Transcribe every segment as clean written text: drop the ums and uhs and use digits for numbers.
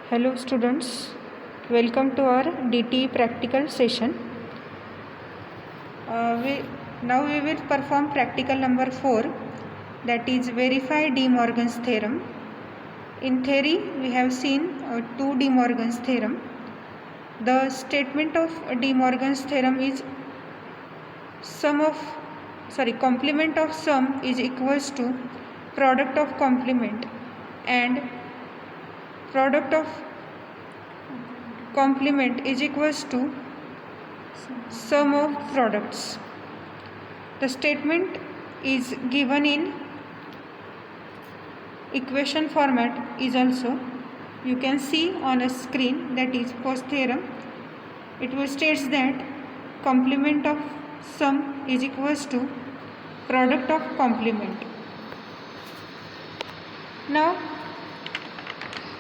Hello students, welcome to our DTE practical session. Now we will perform practical number 4, that is verify De Morgan's theorem. In theory we have seen 2 De Morgan's theorem. The statement of De Morgan's theorem is complement of sum is equals to product of complement, and product of complement is equals to sum of products. The statement is given in equation format is also you can see on a screen, that is first theorem. It states that complement of sum is equals to product of complement. Now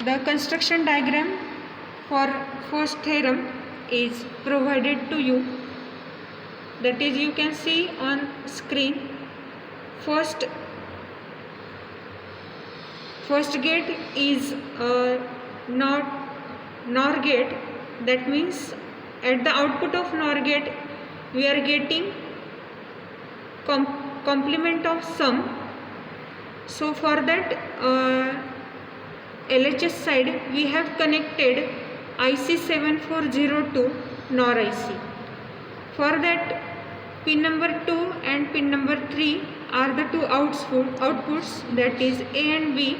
the construction diagram for first theorem is provided to you, that is you can see on screen. First gate is NOR gate, that means at the output of NOR gate we are getting complement of sum. So for that LHS side we have connected IC 7402 NOR IC. For that pin number 2 and pin number 3 are the two outputs, that is A and B,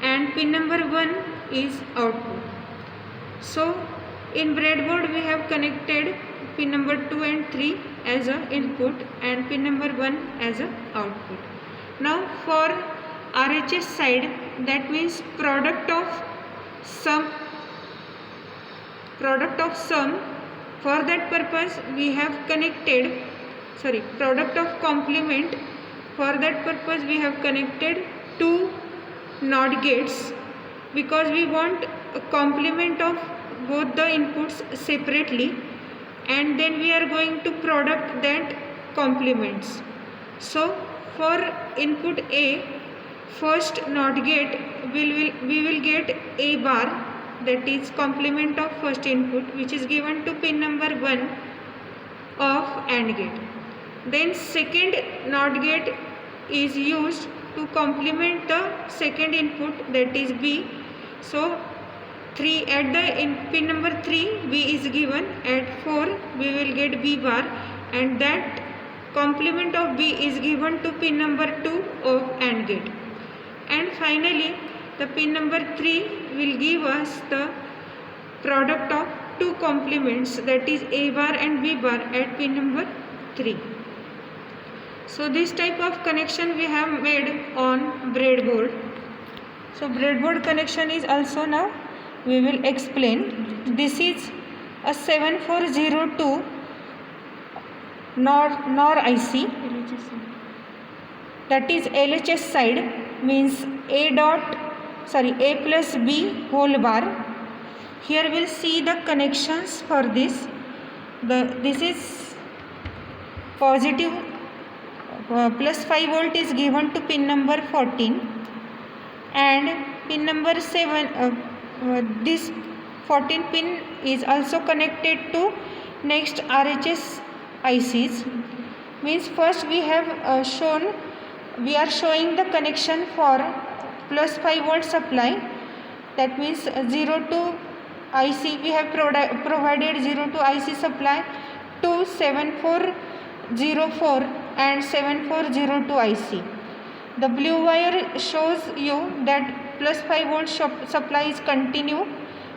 and pin number 1 is output. So in breadboard we have connected pin number 2 and 3 as a input and pin number 1 as a output. Now for RHS side, that means product of sum. For that purpose we have connected product of complement. For that purpose we have connected two NOT gates, because we want a complement of both the inputs separately, and then we are going to product that complements. So for input A, first NOT gate we will get A bar, that is complement of first input, which is given to pin number 1 of AND gate. Then second NOT gate is used to complement the second input, that is B. So 3 at the pin number 3 B is given, at 4 we will get B bar, and that complement of B is given to pin number 2 of AND gate. And finally the pin number 3 will give us the product of two complements, that is A bar and B bar at pin number 3. So this type of connection we have made on breadboard. So breadboard connection is also now we will explain. This is a 7402 NOR IC, that is LHS side, means A plus B whole bar. Here we'll see the connections for this. This is positive plus 5 volt is given to pin number 14, and pin number 7 this 14 pin is also connected to next RHS ICs. Means first we are showing the connection for plus 5 volt supply, that means 02 IC we have provided 02 IC supply to 7404 and 7402 IC. The blue wire shows you that plus 5 volt supply is continue,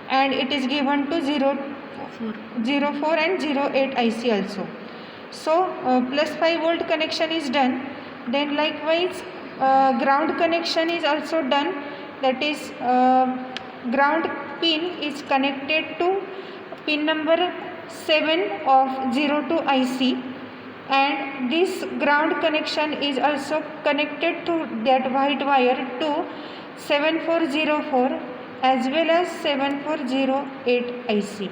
and it is given to 04 and 08 IC also. So plus 5 volt connection is done. Then likewise ground connection is also done, that is ground pin is connected to pin number 7 of 02 IC, and this ground connection is also connected to that white wire to 7404 as well as 7408 IC.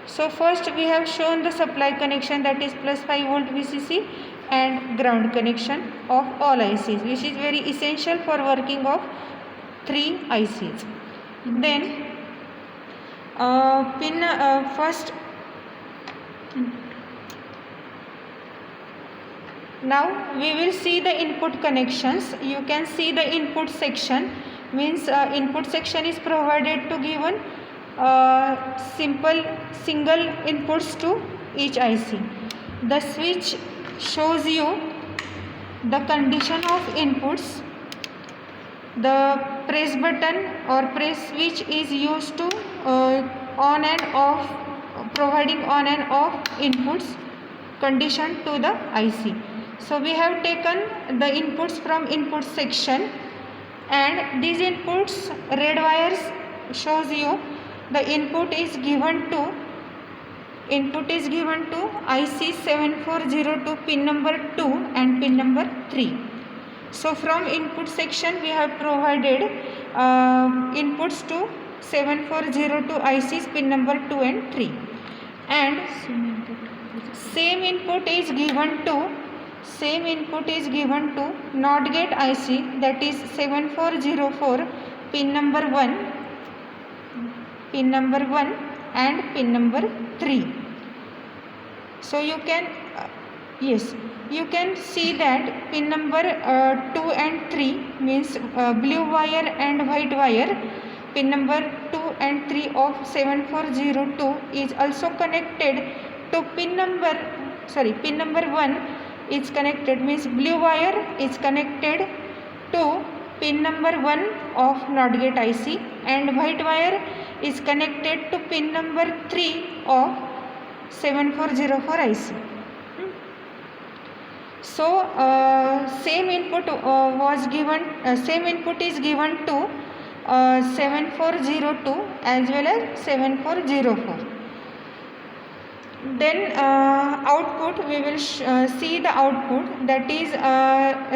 So first we have shown the supply connection, that is plus 5 volt VCC and ground connection of all ICs, which is very essential for working of 3 ICs. Then First, now we will see the input connections. You can see the input section, means input section is provided to given simple single inputs to each IC. The switch shows you the condition of inputs. The press button or press switch is used to on and off, providing on and off inputs condition to the IC. So we have taken the inputs from input section, and these inputs, red wires shows you the input is given to IC 7402 pin number 2 and pin number 3. So from input section we have provided inputs to 7402 ICs pin number 2 and 3, and same input is given to NOT gate IC, that is 7404 pin number 1 and pin number 3. So you can you can see that pin number 2 and 3 means blue wire and white wire. Pin number 2 and 3 of 7402 is also connected to pin number 1 is connected, means blue wire is connected to pin number 1 of NOT gate IC, and white wire is connected to pin number 3 of 7404 IC. So same input is given to 7402 as well as 7404. Then output, we will see the output, that is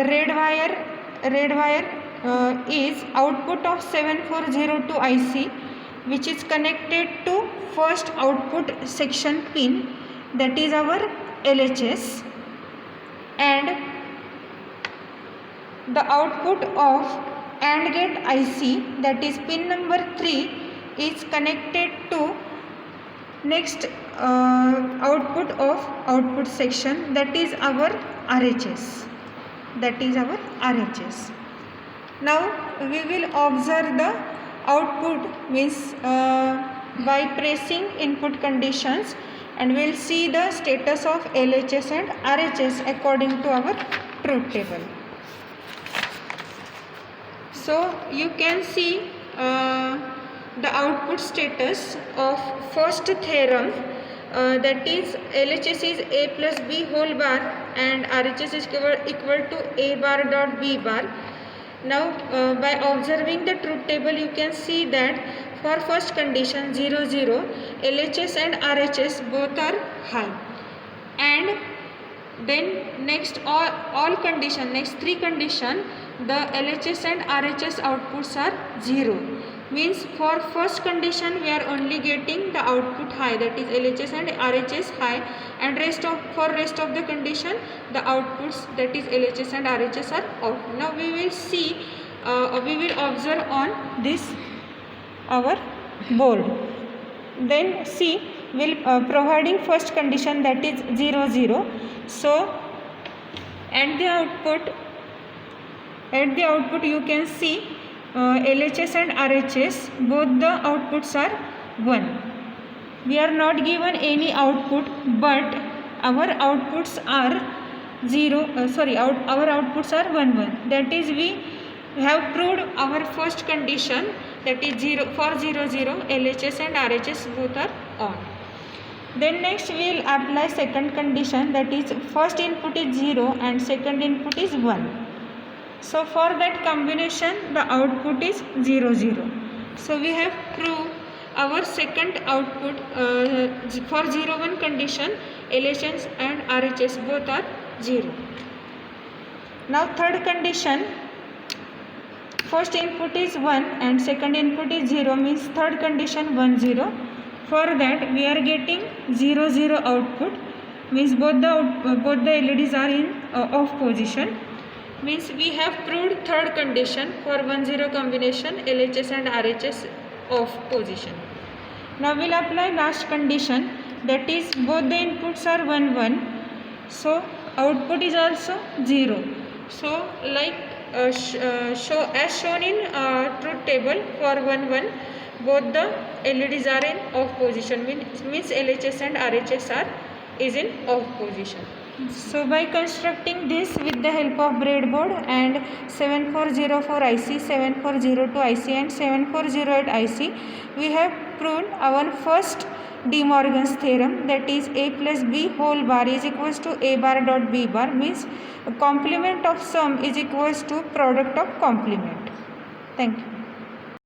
red wire is output of 7402 IC, which is connected to first output section pin, that is our LHS, and the output of AND gate IC, that is pin number 3, is connected to next output of output section, that is our RHS. Now we will observe the output, means by pressing input conditions, and we will see the status of LHS and RHS according to our truth table. So you can see the output status of first theorem, that is LHS is A plus B whole bar and RHS is equal to A bar dot B bar. Now by observing the truth table, you can see that for first condition 0 0, LHS and RHS both are high, and then next all condition, next three condition, the LHS and RHS outputs are 0. Means for first condition we are only getting the output high, that is LHS and RHS high, and for rest of the condition the outputs, that is LHS and RHS are off. Now we will see, we will observe on this our board. Then see, will providing first condition, that is 0 0. So at the output you can see LHS and RHS, both the outputs are 1. We are not given any output, but our outputs are our outputs are 1 1. That is, we have proved our first condition, that is 0 for 0 0, LHS and RHS both are on. Then next we will apply second condition, that is first input is 0 and second input is 1. So for that combination the output is 0 0. So we have proved our second output for 0 1 condition, LHS and RHS both are 0. Now third condition, first input is 1 and second input is 0, means third condition 1 0. For that we are getting 0 0 output, means both the LEDs are in off position. Means we have proved third condition for 1 0 combination, LHS and RHS off position. Now we'll apply last condition, that is both the inputs are 1 1, so output is also 0. So like as shown in truth table, for 1 1 both the LEDs are in off position, means LHS and RHS is in off position. So by constructing this with the help of breadboard and 7404 IC, 7402 IC and 7408 IC, we have proved our first De Morgan's theorem, that is a plus b whole bar is equals to a bar dot b bar, means complement of sum is equals to product of complement. Thank you.